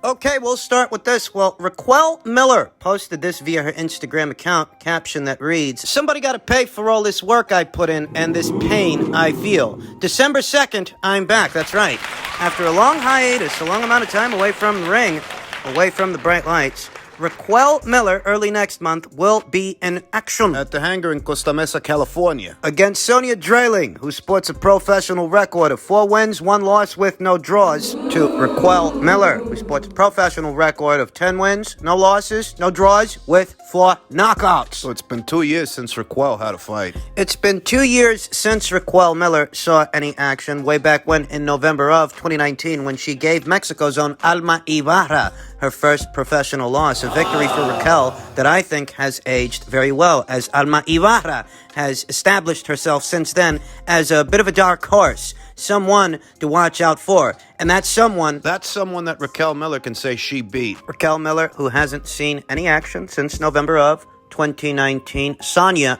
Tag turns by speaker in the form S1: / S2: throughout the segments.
S1: Okay, we'll start with this. Well, Raquel Miller posted this via her Instagram account, caption that reads, "Somebody gotta pay for all this work I put in and this pain I feel. December 2nd, I'm back." That's right. After a long hiatus, a long amount of time away from the ring, away from the bright lights, Raquel Miller, early next month, will be in action
S2: at the hangar in Costa Mesa, California,
S1: against Sonia Dreiling, who sports a professional record of 4 wins, 1 loss with no draws, to Raquel Miller, who sports a professional record of 10 wins, no losses, no draws, with 4 knockouts.
S2: So it's been 2 years since Raquel had a fight.
S1: It's been 2 years since Raquel Miller saw any action, way back when in November of 2019, when she gave Mexico's own Alma Ibarra her first professional loss, a victory for Raquel that I think has aged very well, as Alma Ibarra has established herself since then as a bit of a dark horse, someone to watch out for. And that's someone
S2: that Raquel Miller can say she beat.
S1: Raquel Miller, who hasn't seen any action since November of 2019. Sonia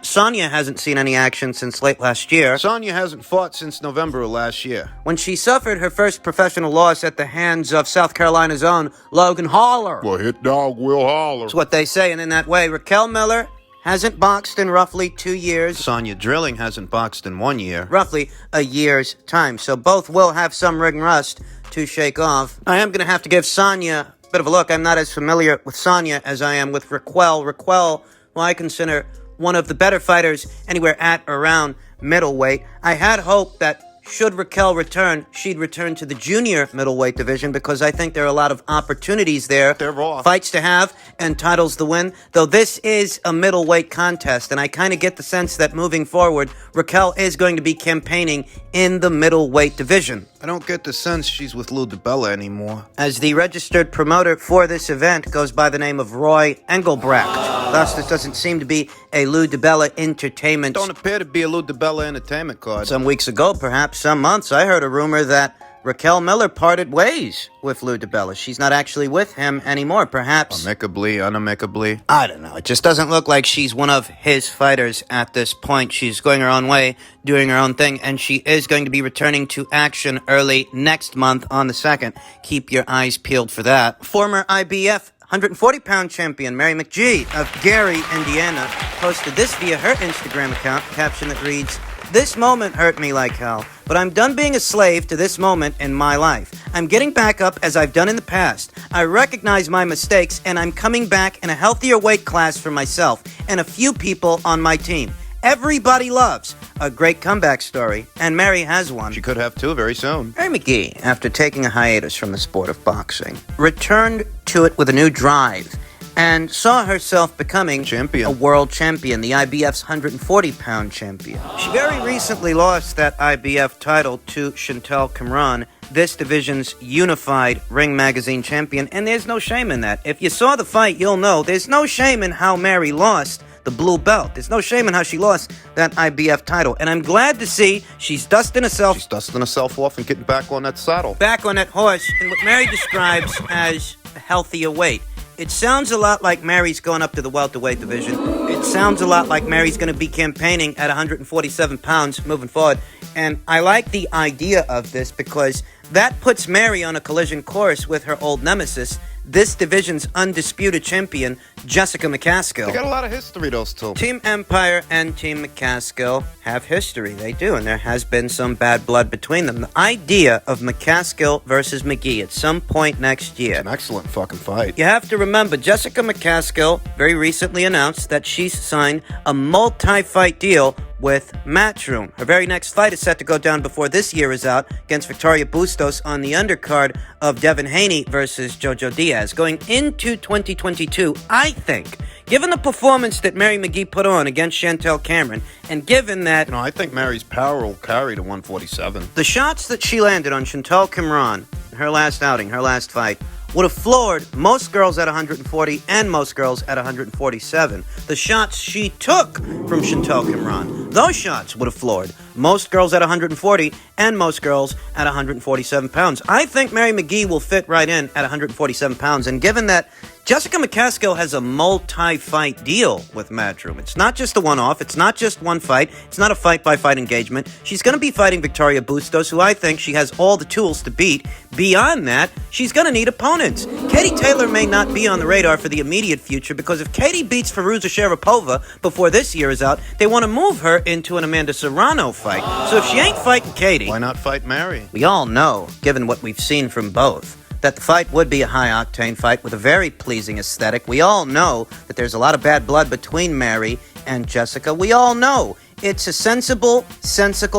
S1: hasn't seen any action since late last year.
S2: Sonia hasn't fought since November of last year,
S1: when she suffered her first professional loss at the hands of South Carolina's own Logan Haller.
S3: Well, hit dog will holler.
S1: That's what they say, and in that way, Raquel Miller hasn't boxed in roughly 2 years.
S2: Sonia Dreiling hasn't boxed in 1 year.
S1: Roughly a year's time. So both will have some ring rust to shake off. I am going to have to give Sonia a bit of a look. I'm not as familiar with Sonia as I am with Raquel. Raquel, well, I consider one of the better fighters anywhere at or around middleweight. I had hoped that should Raquel return, she'd return to the junior middleweight division, because I think there are a lot of opportunities there.
S2: They're raw.
S1: Fights to have and titles to win. Though this is a middleweight contest, and I kind of get the sense that moving forward, Raquel is going to be campaigning in the middleweight division.
S2: I don't get the sense she's with Lou DiBella anymore,
S1: as the registered promoter for this event goes by the name of Roy Engelbrecht. Thus, this doesn't seem to be a Lou DiBella entertainment.
S2: Don't appear to be a Lou DiBella entertainment card.
S1: Some weeks ago, perhaps some months, I heard a rumor that Raquel Miller parted ways with Lou DiBella. She's not actually with him anymore, perhaps.
S2: Amicably, unamicably.
S1: I don't know. It just doesn't look like she's one of his fighters at this point. She's going her own way, doing her own thing, and she is going to be returning to action early next month on the 2nd. Keep your eyes peeled for that. Former IBF 140-pound champion Mary Mcgee of Gary, Indiana, posted this via her Instagram account, caption that reads, "This moment hurt me like hell, but I'm done being a slave to this moment in my life. I'm getting back up as I've done in the past. I recognize my mistakes, and I'm coming back in a healthier weight class for myself and a few people on my team. Everybody loves a great comeback story, and Mary has one."
S2: She could have 2 very soon.
S1: Mary Mcgee, after taking a hiatus from the sport of boxing, returned to it with a new drive and saw herself becoming
S2: champion,
S1: a world champion, the IBF's 140-pound champion. She very recently lost that IBF title to Chantel Cameron, this division's unified Ring Magazine champion, and there's no shame in that. If you saw the fight, you'll know there's no shame in how Mary lost the blue belt. There's no shame in how she lost that IBF title, and I'm glad to see she's dusting herself
S2: off and getting back on that saddle,
S1: back on that horse, in what Mary describes as a healthier weight. It sounds a lot like Mary's going up to the welterweight division. It sounds a lot like Mary's going to be campaigning at 147 pounds moving forward. And I like the idea of this because that puts Mary on a collision course with her old nemesis, this division's undisputed champion, Jessica McCaskill.
S2: They got a lot of history, those two.
S1: Team Empire and Team McCaskill have history. They do, and there has been some bad blood between them. The idea of McCaskill versus Mcgee at some point next year.
S2: It's an excellent fucking fight.
S1: You have to remember, Jessica McCaskill very recently announced that she's signed a multi-fight deal with Matchroom. Her very next fight is set to go down before this year is out against Victoria Bustos on the undercard of Devin Haney versus Jojo Diaz. Going into 2022, I think, given the performance that Mary Mcgee put on against Chantel Cameron, and given that...
S2: I think Mary's power will carry to 147.
S1: The shots that she landed on Chantel Cameron, her last outing, her last fight, would have floored most girls at 140 and most girls at 147. The shots she took from Chantel Kimran, those shots would have floored most girls at 140 and most girls at 147 pounds. I think Mary Mcgee will fit right in at 147 pounds, and given that Jessica McCaskill has a multi-fight deal with Matchroom. It's not just a one-off. It's not just one fight. It's not a fight-by-fight engagement. She's going to be fighting Victoria Bustos, who I think she has all the tools to beat. Beyond that, she's going to need opponents. Katie Taylor may not be on the radar for the immediate future because if Katie beats Firuza Sharapova before this year is out, they want to move her into an Amanda Serrano fight. So if she ain't fighting Katie,
S2: Why not fight Mary?
S1: we all know, given what we've seen from both, that the fight would be a high-octane fight with a very pleasing aesthetic. We all know that there's a lot of bad blood between Mary and Jessica. We all know it's a sensical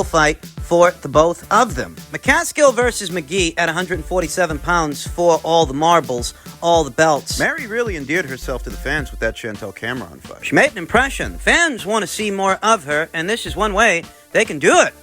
S1: fight for the both of them. McCaskill versus Mcgee at 147 pounds for all the marbles, all the belts.
S2: Mary really endeared herself to the fans with that Chantel Cameron fight.
S1: She made an impression. Fans want to see more of her, and this is one way they can do it.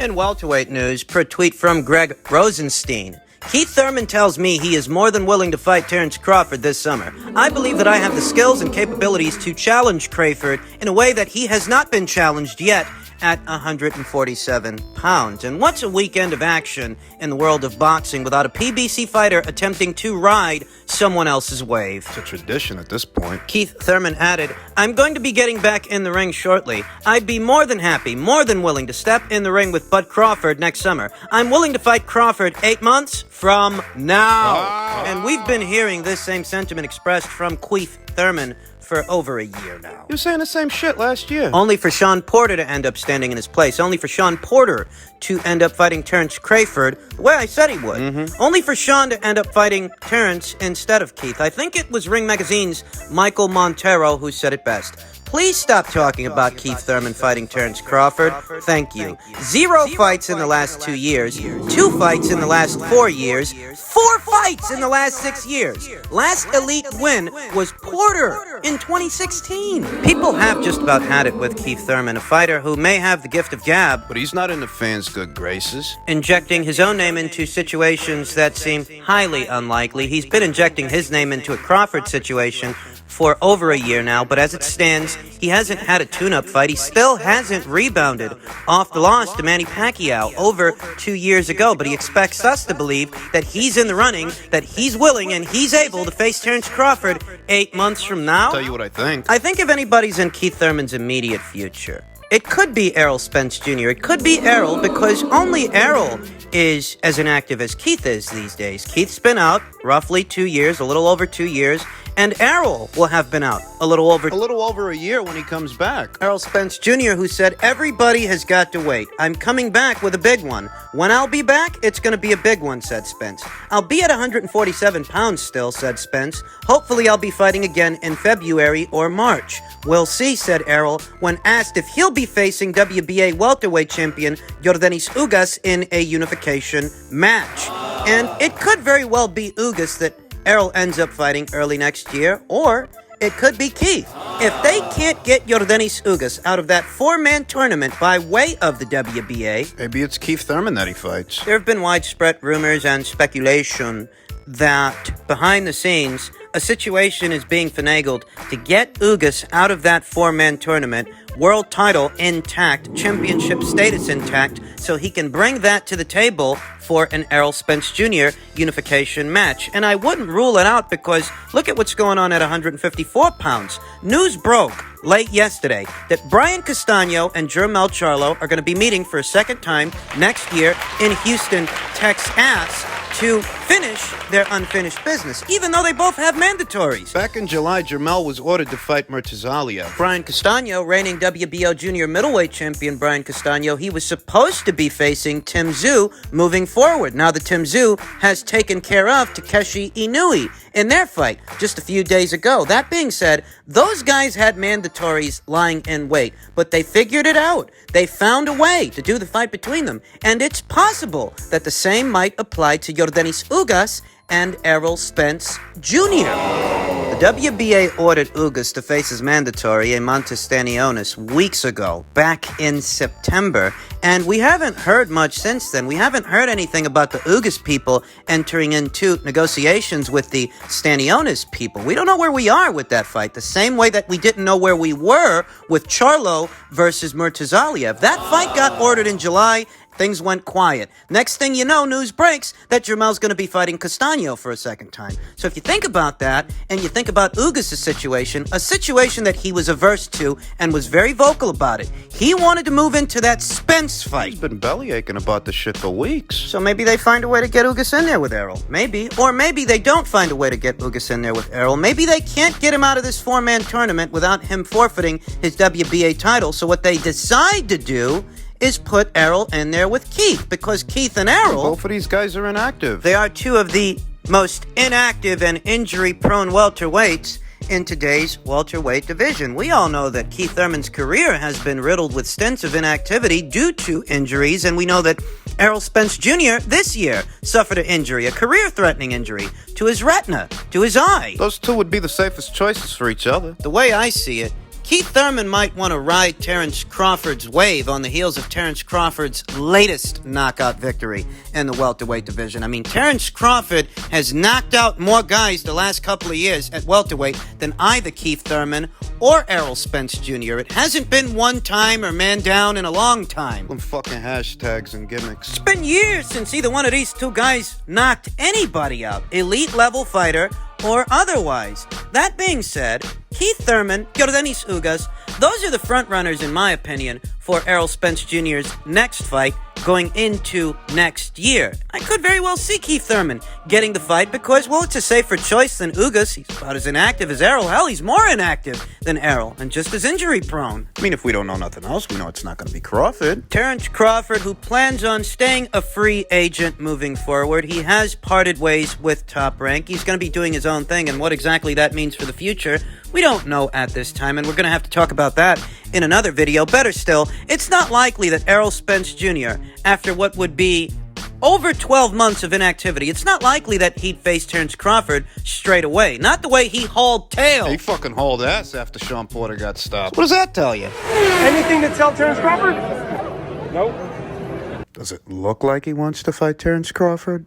S1: In welterweight news, per tweet from Greg Rosenstein, Keith Thurman tells me he is more than willing to fight Terrence Crawford this summer. I believe that I have the skills and capabilities to challenge Crawford in a way that he has not been challenged yet at 147 pounds. And what's a weekend of action in the world of boxing without a PBC fighter attempting to ride someone else's wave?
S2: It's a tradition at this point.
S1: Keith Thurman added, I'm going to be getting back in the ring shortly. I'd be more than happy, more than willing to step in the ring with Bud Crawford next summer. I'm willing to fight Crawford 8 months from now.
S2: Wow.
S1: And we've been hearing this same sentiment expressed from Keith Thurman for over a year now.
S2: You were saying the same shit last year.
S1: Only for Sean Porter to end up standing in his place. Only for Sean Porter to end up fighting Terrence Crawford the way I said he would. Only for Sean to end up fighting Terrence instead of Keith. I think it was Ring Magazine's Michael Montero who said it best. Please stop talking about Keith Thurman fighting Terrence Crawford. Thank you. 0 fights in the last 2 years. 2 fights in the last 4 years. 4 fights in the last 6 years. Last elite win was Porter in 2016. People have just about had it with Keith Thurman, a fighter who may have the gift of gab,
S2: But he's not in the fans' good graces.
S1: injecting his own name into situations that seem highly unlikely. He's been injecting his name into a Crawford situation for over a year now, but as it stands, he hasn't had a tune-up fight. He still hasn't rebounded off the loss to Manny Pacquiao over 2 years ago, but he expects us to believe that he's in the running, that he's willing and he's able to face Terrence Crawford 8 months from now.
S2: I'll tell you what I think.
S1: I think if anybody's in Keith Thurman's immediate future, it could be Errol Spence Jr. It could be Errol, because only Errol is as inactive as Keith is these days. Keith's been out roughly 2 years, a little over 2 years, and Errol will have been out a little over
S2: a year when he comes back.
S1: Errol Spence Jr., who said, everybody has got to wait. I'm coming back with a big one. When I'll be back, it's going to be a big one, said Spence. I'll be at 147 pounds still, said Spence. Hopefully I'll be fighting again in February or March. We'll see, said Errol, when asked if he'll be facing WBA welterweight champion Yordenis Ugas in a unification match. And it could very well be Ugas that Errol ends up fighting early next year, or it could be Keith. If they can't get Yordenis Ugas out of that 4-man tournament by way of the WBA,
S2: Maybe it's Keith Thurman that he fights.
S1: there have been widespread rumors and speculation that behind the scenes, a situation is being finagled to get Ugas out of that 4-man tournament, world title intact, championship status intact, so he can bring that to the table for an Errol Spence Jr. unification match. And I wouldn't rule it out, because look at what's going on at 154 pounds. News broke late yesterday that Brian Castaño and Jermel Charlo are going to be meeting for a second time next year in Houston, Texas, to finish their unfinished business, even though they both have mandatories.
S2: Back in July, Jermel was ordered to fight Murtazalia.
S1: Brian Castaño, reigning WBO junior middleweight champion Brian Castaño, he was supposed to be facing Tim Tszyu moving forward. Now the Tim Tszyu has taken care of Takeshi Inoue in their fight just a few days ago. That being said, those guys had mandatories lying in wait, but they figured it out. They found a way to do the fight between them, and it's possible that the same might apply to Yordenis Ugas and Errol Spence Jr. The WBA ordered Ugas to face his mandatory, a Montestanionis, weeks ago, back in September, and we haven't heard much since then. We haven't heard anything about the Ugas people entering into negotiations with the Stanionis people. We don't know where we are with that fight, the same way that we didn't know where we were with Charlo versus Murtazaliev. That fight got ordered in July. Things went quiet. Next thing you know, news breaks that Jermel's going to be fighting Castaño for a second time. So if you think about that, and you think about Ugas' situation, a situation that he was averse to and was very vocal about it, he wanted to move into that Spence fight.
S2: He's been bellyaching about this shit for weeks.
S1: So maybe they find a way to get Ugas in there with Errol. Maybe. Or maybe they don't find a way to get Ugas in there with Errol. Maybe they can't get him out of this four-man tournament without him forfeiting his WBA title. So what they decide to do is put Errol in there with Keith, because Keith and Errol,
S2: Both of these guys are inactive.
S1: they are two of the most inactive and injury-prone welterweights in today's welterweight division. We all know that Keith Thurman's career has been riddled with stints of inactivity due to injuries, and we know that Errol Spence Jr. this year suffered an injury, a career-threatening injury, to his retina, to his eye.
S2: Those two would be the safest choices for each other.
S1: The way I see it, Keith Thurman might want to ride Terence Crawford's wave on the heels of Terence Crawford's latest knockout victory in the welterweight division. I mean, Terence Crawford has knocked out more guys the last couple of years at welterweight than either Keith Thurman or Errol Spence Jr. It hasn't been one time or man down in a long time.
S2: Them fucking hashtags and gimmicks.
S1: It's been years since either one of these two guys knocked anybody out, elite level fighter or otherwise. That being said, Keith Thurman, Yordanis Ugas, those are the front runners, in my opinion, for Errol Spence Jr.'s next fight going into next year. I could very well see Keith Thurman getting the fight because, well, it's a safer choice than Ugas. He's about as inactive as Errol. Hell, he's more inactive than Errol and just as injury prone.
S2: I mean, if we don't know nothing else, we know it's not going to be Crawford.
S1: Terence Crawford, who plans on staying a free agent moving forward. He has parted ways with Top Rank. He's going to be doing his own thing, and what exactly that means for the future, we don't know at this time, and we're going to have to talk about that in another video. Better still, it's not likely that Errol Spence Jr., after what would be over 12 months of inactivity, it's not likely that he'd face Terence Crawford straight away. Not the way he hauled tail.
S2: He fucking hauled ass after Sean Porter got stopped. What does that tell you?
S3: Anything to tell Terence Crawford? Nope.
S2: Does it look like he wants to fight Terence Crawford?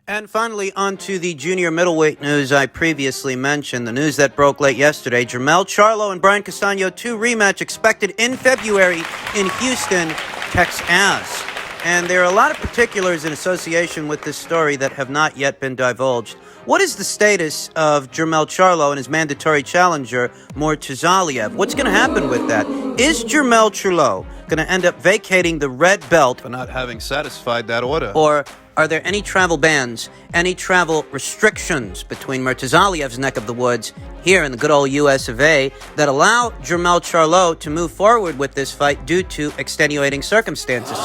S1: And finally, on to the junior middleweight news I previously mentioned. The news that broke late yesterday. Jermell Charlo and Brian Castaño 2 rematch expected in February in Houston, Texas. And there are a lot of particulars in association with this story that have not yet been divulged. What is the status of Jermell Charlo and his mandatory challenger, Murtazaliev? What's going to happen with that? Is Jermell Charlo going to end up vacating the red belt
S2: For not having satisfied that order.
S1: or are there any travel bans, any travel restrictions between Murtazaliev's neck of the woods here in the good old US of A that allow Jermell Charlo to move forward with this fight due to extenuating circumstances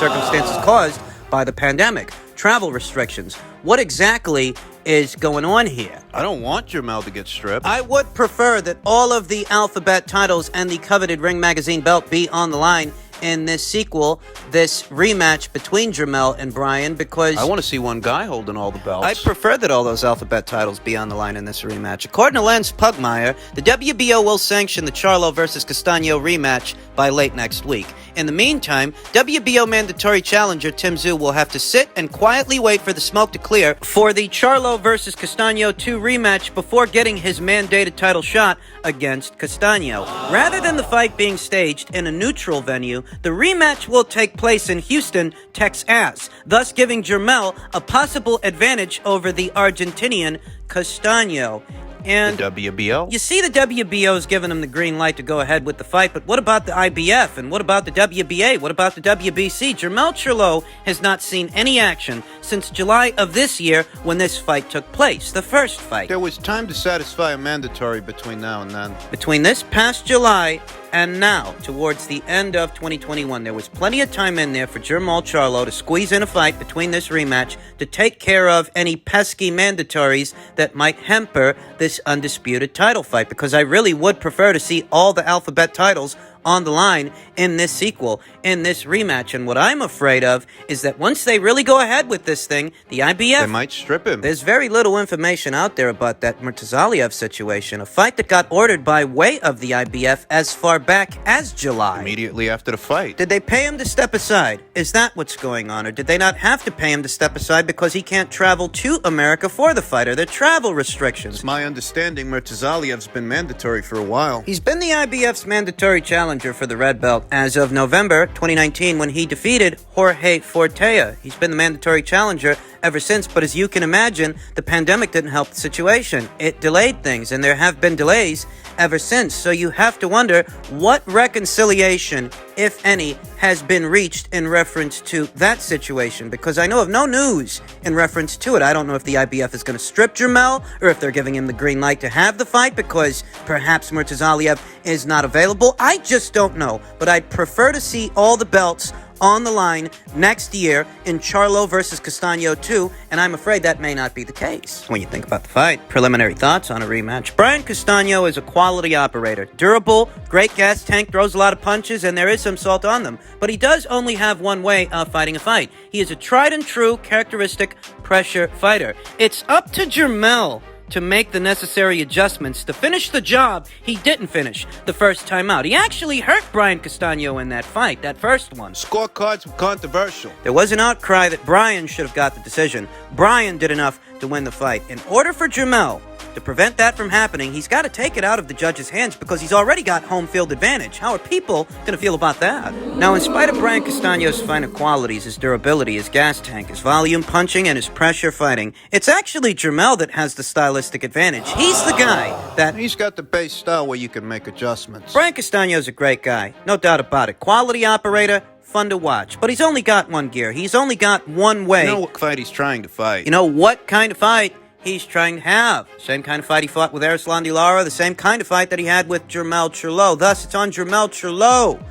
S1: caused by the pandemic, travel restrictions? What exactly is going on here?
S2: I don't want Jermell to get stripped.
S1: I would prefer that all of the alphabet titles and the coveted Ring Magazine belt be on the line in this sequel, this rematch between Jermell and Brian, because
S2: I want to see one guy holding all the belts.
S1: I prefer that all those alphabet titles be on the line in this rematch. According to Lance Pugmire, the WBO will sanction the Charlo versus Castaño rematch by late next week. In the meantime, WBO mandatory challenger Tim Tszyu will have to sit and quietly wait for the smoke to clear for the Charlo versus Castaño 2 rematch before getting his mandated title shot against Castaño. Rather than the fight being staged in a neutral venue, the rematch will take place in Houston, Texas, thus giving Jermell a possible advantage over the Argentinian Castaño. And
S2: the WBO?
S1: you see the WBO's giving him the green light to go ahead with the fight, but what about the IBF? And what about the WBA? What about the WBC? Jermell Charlo has not seen any action since July of this year when this fight took place, the first fight.
S2: There was time to satisfy a mandatory between now and then.
S1: Between this past July and now, towards the end of 2021, there was plenty of time in there for Jermell Charlo to squeeze in a fight between this rematch to take care of any pesky mandatories that might hamper this undisputed title fight, because I really would prefer to see all the alphabet titles on the line in this sequel, in this rematch. And what I'm afraid of is that once they really go ahead with this thing, the IBF...
S2: They might strip him.
S1: There's very little information out there about that Murtazaliev situation, a fight that got ordered by way of the IBF as far back as July.
S2: Immediately after the fight.
S1: Did they pay him to step aside? Is that what's going on? Or did they not have to pay him to step aside because he can't travel to America for the fight? Or there are travel restrictions?
S2: It's my understanding Murtazaliev's been mandatory for a while.
S1: He's been the IBF's mandatory challenger for the red belt as of November 2019 when he defeated Jorge Fortea. He's been the mandatory challenger ever since, but as you can imagine, the pandemic didn't help the situation. It delayed things, and there have been delays ever since. So you have to wonder what reconciliation, if any, has been reached in reference to that situation, because I know of no news in reference to it. I don't know if the IBF is going to strip Jermell or if they're giving him the green light to have the fight because perhaps Murtazaliev is not available. I just don't know, but I'd prefer to see all the belts on the line next year in Charlo versus Castaño 2, and I'm afraid that may not be the case. When you think about the fight, preliminary thoughts on a rematch. Brian Castaño is a quality operator. Durable, great gas tank, throws a lot of punches, and there is some salt on them. But he does only have one way of fighting a fight. He is a tried and true, characteristic pressure fighter. It's up to Jermell to make the necessary adjustments to finish the job he didn't finish the first time out. He actually hurt Brian Castaño in that fight, that first one.
S2: Scorecards were controversial.
S1: There was an outcry that Brian should have got the decision. Brian did enough to win the fight. In order for Jermell to prevent that from happening, he's got to take it out of the judge's hands because he's already got home field advantage. How are people going to feel about that? Now, in spite of Brian Castaño's finer qualities, his durability, his gas tank, his volume punching, and his pressure fighting, it's actually Jermell that has the stylistic advantage. He's the guy that...
S2: He's got the base style where you can make adjustments.
S1: Brian Castaño's a great guy, no doubt about it. Quality operator, fun to watch. But he's only got one gear. He's only got one way.
S2: You know what fight he's trying to fight.
S1: You know what kind of fight he's trying to have. Same kind of fight he fought with Erislan de Lara, the same kind of fight that he had with Jermell Charlo. Thus, it's on Jermell Charlo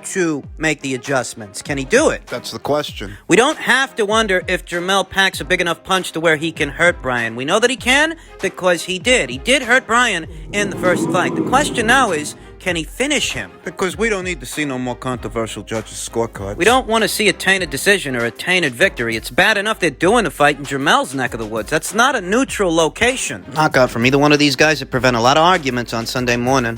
S1: to make the adjustments. Can he do it?
S2: That's the question.
S1: We don't have to wonder if Jermell packs a big enough punch to where he can hurt Brian. We know that he can because he did. He did hurt Brian in the first fight. The question now is, can he finish him?
S2: Because we don't need to see no more controversial judges' scorecards.
S1: We don't want to see a tainted decision or a tainted victory. It's bad enough they're doing the fight in Jermell's neck of the woods. That's not a neutral location. Knockout from either one of these guys would prevent a lot of arguments on Sunday morning.